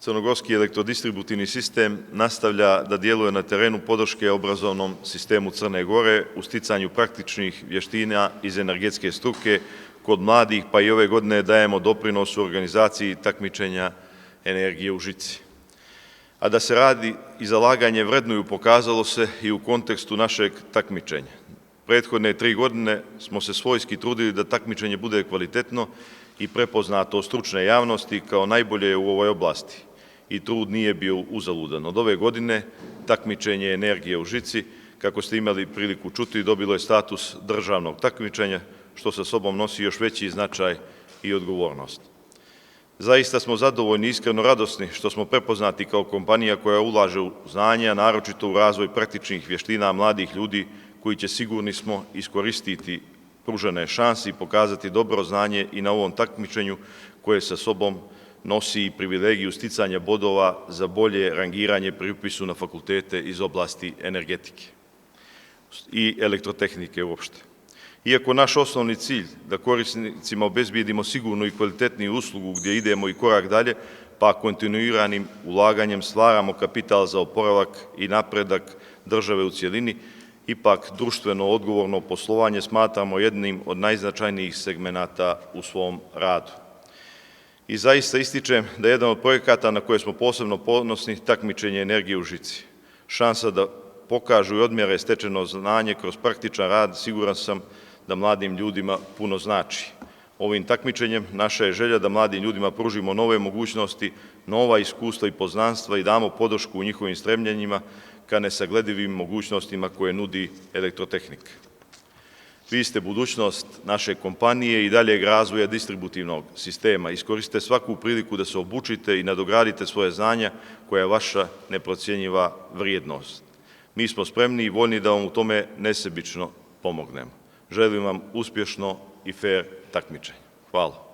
Crnogorski elektrodistributivni sistem nastavlja da djeluje na terenu podrške obrazovnom sistemu Crne Gore u sticanju praktičnih vještina iz energetske struke kod mladih, pa i ove godine dajemo doprinos u organizaciji takmičenja energije u žici. A da se radi i zalaganje vrednuju pokazalo se i u kontekstu našeg takmičenja. Prethodne 3 godine smo se svojski trudili da takmičenje bude kvalitetno i prepoznato od stručne javnosti kao najbolje u ovoj oblasti. I trud nije bio uzaludan. Od ove godine takmičenje energije u žici, kako ste imali priliku čuti, dobilo je status državnog takmičenja, što sa sobom nosi još veći značaj i odgovornost. Zaista smo zadovoljni i iskreno radosni što smo prepoznati kao kompanija koja ulaže u znanje, a naročito u razvoj praktičnih vještina mladih ljudi koji će, sigurni smo, iskoristiti pružene šanse i pokazati dobro znanje i na ovom takmičenju koje sa sobom nosi i privilegiju sticanja bodova za bolje rangiranje pri upisu na fakultete iz oblasti energetike i elektrotehnike uopšte. Iako naš osnovni cilj da korisnicima obezbijedimo sigurnu i kvalitetniju uslugu gdje idemo i korak dalje, pa kontinuiranim ulaganjem stvaramo kapital za oporavak i napredak države u cjelini, ipak društveno odgovorno poslovanje smatramo jednim od najznačajnijih segmenata u svom radu. I zaista ističem da je jedan od projekata na koje smo posebno ponosni takmičenje energije u žici. Šansa da pokažu i odmjere stečeno znanje kroz praktičan rad, siguran sam da mladim ljudima puno znači. Ovim takmičenjem naša je želja da mladim ljudima pružimo nove mogućnosti, nova iskustva i poznanstva i damo podršku u njihovim stremljenjima ka nesagledivim mogućnostima koje nudi elektrotehnika. Vi ste budućnost naše kompanije i daljeg razvoja distributivnog sistema. Iskoristite svaku priliku da se obučite i nadogradite svoje znanja koja je vaša neprocjenjiva vrijednost. Mi smo spremni i voljni da vam u tome nesebično pomognemo. Želim vam uspješno i fair takmičenje. Hvala.